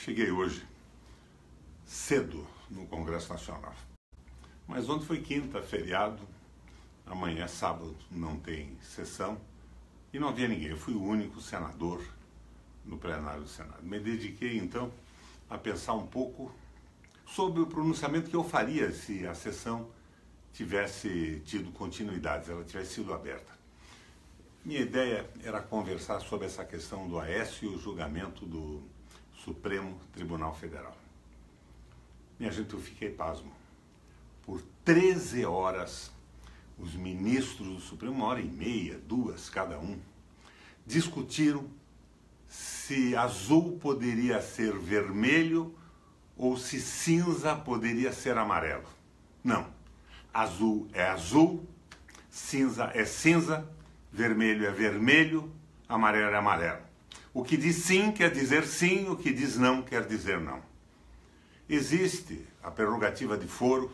Cheguei hoje cedo no Congresso Nacional, mas ontem foi quinta, feriado, amanhã sábado não tem sessão e não havia ninguém. Eu fui o único senador no plenário do Senado. Me dediquei então a pensar um pouco sobre o pronunciamento que eu faria se a sessão tivesse tido continuidade, se ela tivesse sido aberta. Minha ideia era conversar sobre essa questão do Aécio e o julgamento do Supremo Tribunal Federal. Minha gente, eu fiquei pasmo. Por 13 horas, os ministros do Supremo, 1h30, 2 cada um, discutiram se azul poderia ser vermelho ou se cinza poderia ser amarelo. Não. Azul é azul, cinza é cinza, vermelho é vermelho, amarelo é amarelo. O que diz sim quer dizer sim, o que diz não quer dizer não. Existe a prerrogativa de foro,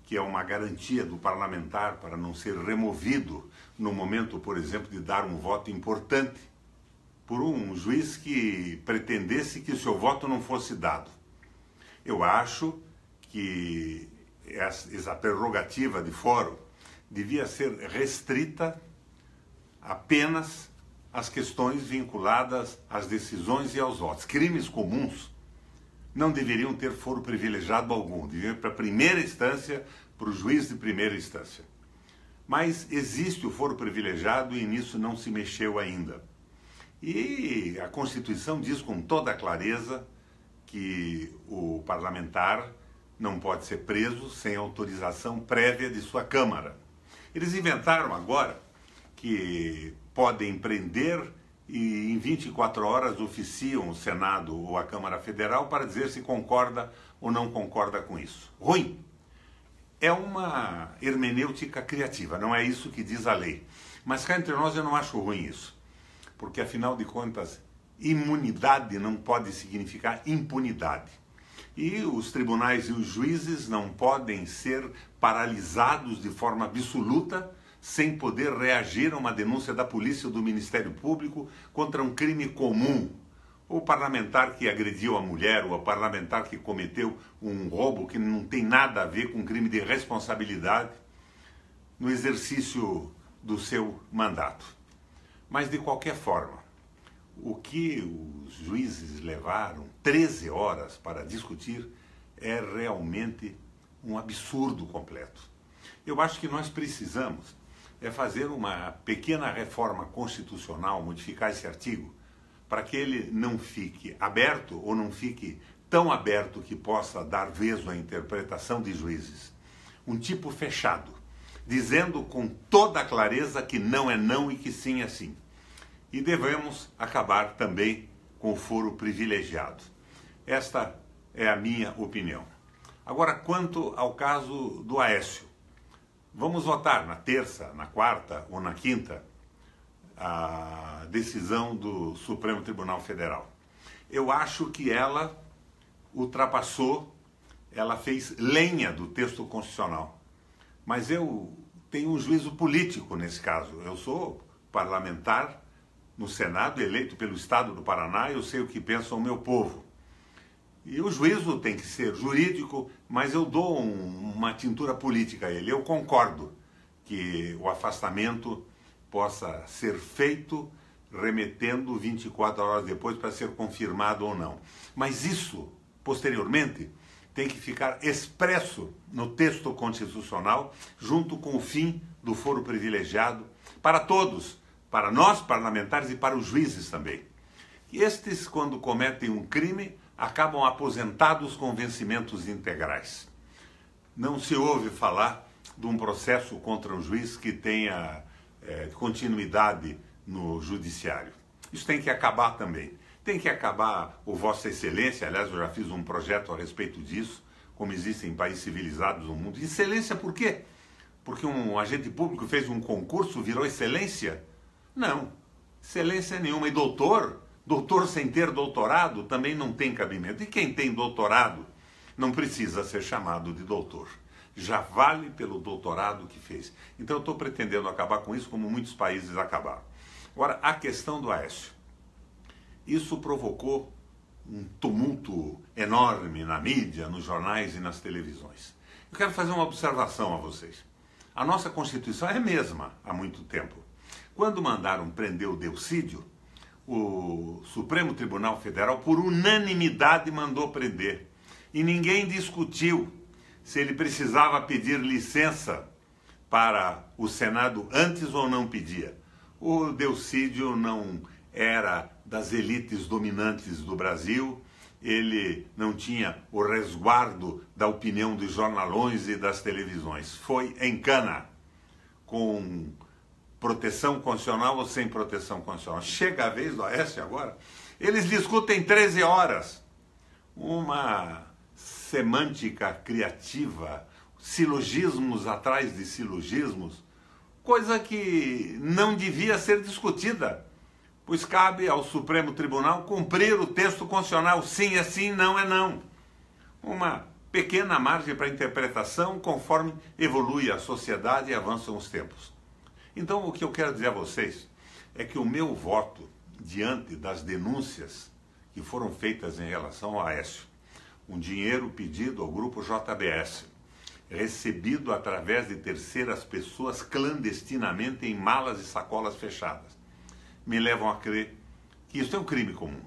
que é uma garantia do parlamentar para não ser removido no momento, por exemplo, de dar um voto importante por um juiz que pretendesse que o seu voto não fosse dado. Eu acho que essa prerrogativa de foro devia ser restrita apenas às questões vinculadas às decisões e aos votos. Crimes comuns não deveriam ter foro privilegiado algum, deveriam ir para a primeira instância, para o juiz de primeira instância. Mas existe o foro privilegiado e nisso não se mexeu ainda. E a Constituição diz com toda clareza que o parlamentar não pode ser preso sem autorização prévia de sua Câmara. Eles inventaram agora que podem prender e em 24 horas oficiam o Senado ou a Câmara Federal para dizer se concorda ou não concorda com isso. Ruim. É uma hermenêutica criativa, não é isso que diz a lei. Mas cá entre nós eu não acho ruim isso. Porque afinal de contas, imunidade não pode significar impunidade. E os tribunais e os juízes não podem ser paralisados de forma absoluta sem poder reagir a uma denúncia da polícia ou do Ministério Público contra um crime comum. O parlamentar que agrediu a mulher, ou o parlamentar que cometeu um roubo que não tem nada a ver com crime de responsabilidade no exercício do seu mandato. Mas de qualquer forma, o que os juízes levaram 13 horas para discutir é realmente um absurdo completo. Eu acho que nós precisamos fazer uma pequena reforma constitucional, modificar esse artigo, para que ele não fique aberto ou não fique tão aberto que possa dar vez à interpretação de juízes. Um tipo fechado, dizendo com toda a clareza que não é não e que sim é sim. E devemos acabar também com o foro privilegiado. Esta é a minha opinião. Agora, quanto ao caso do Aécio, vamos votar na terça, na quarta ou na quinta a decisão do Supremo Tribunal Federal. Eu acho que ela ultrapassou, ela fez lenha do texto constitucional. Mas eu tenho um juízo político nesse caso. Eu sou parlamentar no Senado, eleito pelo Estado do Paraná, eu sei o que pensa o meu povo. E o juízo tem que ser jurídico, mas eu dou uma tintura política a ele. Eu concordo que o afastamento possa ser feito remetendo 24 horas depois para ser confirmado ou não. Mas isso, posteriormente, tem que ficar expresso no texto constitucional, junto com o fim do foro privilegiado, para todos, para nós parlamentares e para os juízes também. Estes, quando cometem um crime, acabam aposentados com vencimentos integrais. Não se ouve falar de um processo contra um juiz que tenha continuidade no judiciário. Isso tem que acabar também. Tem que acabar o Vossa Excelência, aliás, eu já fiz um projeto a respeito disso, como existem em países civilizados no mundo. Excelência por quê? Porque um agente público fez um concurso, virou excelência? Não, excelência nenhuma. E doutor sem ter doutorado também não tem cabimento. E quem tem doutorado não precisa ser chamado de doutor. Já vale pelo doutorado que fez. Então eu estou pretendendo acabar com isso, como muitos países acabaram. Agora, a questão do Aécio. Isso provocou um tumulto enorme na mídia, nos jornais e nas televisões. Eu quero fazer uma observação a vocês. A nossa Constituição é a mesma há muito tempo. Quando mandaram prender o Delcídio, o Supremo Tribunal Federal, por unanimidade, mandou prender. E ninguém discutiu se ele precisava pedir licença para o Senado antes ou não pedia. O Delcídio não era das elites dominantes do Brasil, ele não tinha o resguardo da opinião dos jornalões e das televisões. Foi em cana, com proteção constitucional ou sem proteção constitucional. Chega a vez do Aécio agora, eles discutem 13 horas. Uma semântica criativa, silogismos atrás de silogismos, coisa que não devia ser discutida, pois cabe ao Supremo Tribunal cumprir o texto constitucional. Sim é sim, não é não. Uma pequena margem para interpretação conforme evolui a sociedade e avançam os tempos. Então, o que eu quero dizer a vocês é que o meu voto diante das denúncias que foram feitas em relação ao Aécio, um dinheiro pedido ao grupo JBS, recebido através de terceiras pessoas clandestinamente em malas e sacolas fechadas, me levam a crer que isso é um crime comum.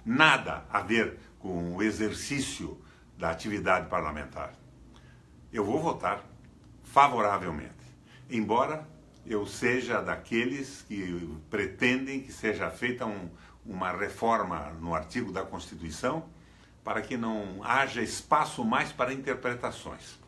Nada a ver com o exercício da atividade parlamentar. Eu vou votar favoravelmente, embora eu seja daqueles que pretendem que seja feita uma reforma no artigo da Constituição para que não haja espaço mais para interpretações,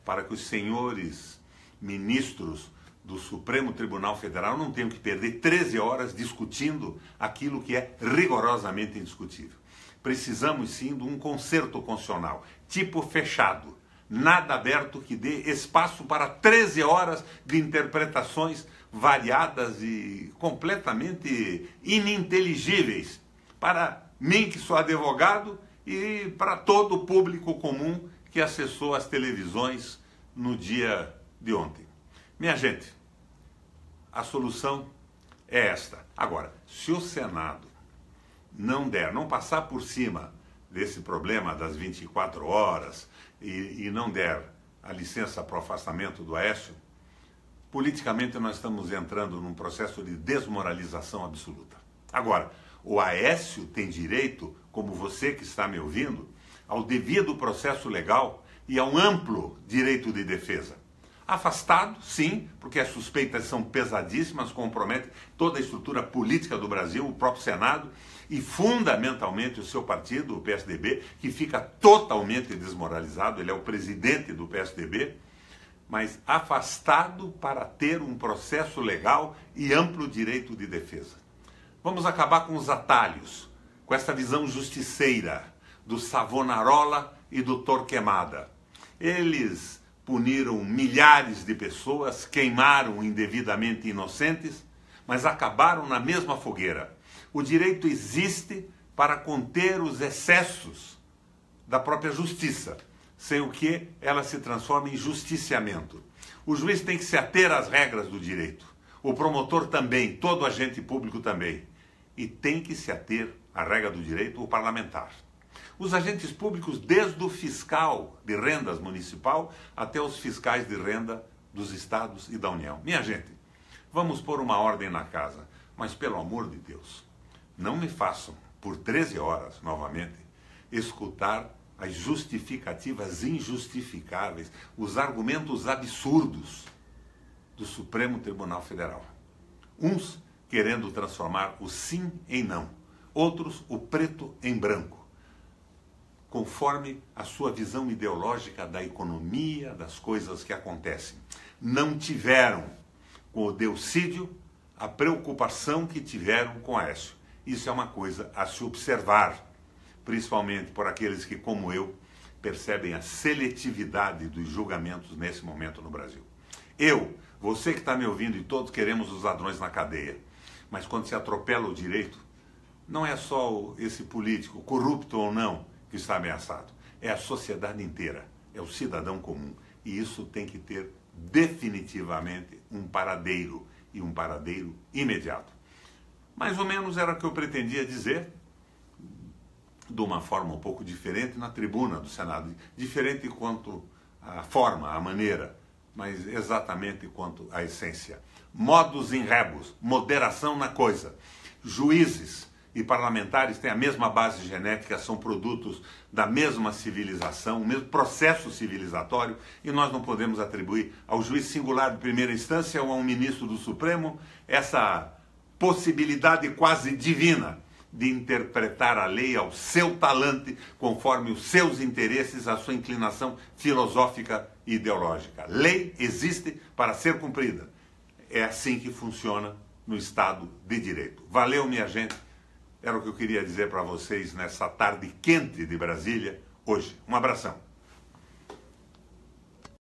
para que os senhores ministros do Supremo Tribunal Federal não tenham que perder 13 horas discutindo aquilo que é rigorosamente indiscutível. Precisamos sim de um concerto constitucional, tipo fechado, nada aberto, que dê espaço para 13 horas de interpretações variadas e completamente ininteligíveis para mim, que sou advogado, e para todo o público comum que acessou as televisões no dia de ontem. Minha gente, a solução é esta. Agora, se o Senado não passar por cima desse problema das 24 horas e não der a licença para o afastamento do Aécio, politicamente nós estamos entrando num processo de desmoralização absoluta. Agora, o Aécio tem direito, como você que está me ouvindo, ao devido processo legal e a um amplo direito de defesa. Afastado, sim, porque as suspeitas são pesadíssimas, comprometem toda a estrutura política do Brasil, o próprio Senado e fundamentalmente o seu partido, o PSDB, que fica totalmente desmoralizado. Ele é o presidente do PSDB, mas afastado para ter um processo legal e amplo direito de defesa. Vamos acabar com os atalhos, com essa visão justiceira do Savonarola e do Torquemada. Eles puniram milhares de pessoas, queimaram indevidamente inocentes, mas acabaram na mesma fogueira. O direito existe para conter os excessos da própria justiça, sem o que ela se transforma em justiciamento. O juiz tem que se ater às regras do direito, o promotor também, todo agente público também, e tem que se ater à regra do direito o parlamentar. Os agentes públicos, desde o fiscal de rendas municipal até os fiscais de renda dos estados e da União. Minha gente, vamos pôr uma ordem na casa, mas pelo amor de Deus, não me façam, por 13 horas, novamente, escutar as justificativas injustificáveis, os argumentos absurdos do Supremo Tribunal Federal. Uns querendo transformar o sim em não, outros o preto em branco, conforme a sua visão ideológica da economia, das coisas que acontecem. Não tiveram com o Delcídio a preocupação que tiveram com Aécio. Isso é uma coisa a se observar, principalmente por aqueles que, como eu, percebem a seletividade dos julgamentos nesse momento no Brasil. Você que está me ouvindo, e todos queremos os ladrões na cadeia, mas quando se atropela o direito, não é só esse político, corrupto ou não, que está ameaçado. É a sociedade inteira, é o cidadão comum. E isso tem que ter definitivamente um paradeiro, e um paradeiro imediato. Mais ou menos era o que eu pretendia dizer. de uma forma um pouco diferente na tribuna do Senado. Diferente quanto à forma, à maneira, mas exatamente quanto à essência. Modus in rebus, moderação na coisa. Juízes e parlamentares têm a mesma base genética, são produtos da mesma civilização, o mesmo processo civilizatório, e nós não podemos atribuir ao juiz singular de primeira instância ou a um ministro do Supremo essa possibilidade quase divina de interpretar a lei ao seu talante, conforme os seus interesses, a sua inclinação filosófica e ideológica. Lei existe para ser cumprida. É assim que funciona no Estado de Direito. Valeu, minha gente. Era o que eu queria dizer para vocês nessa tarde quente de Brasília, hoje. Um abração.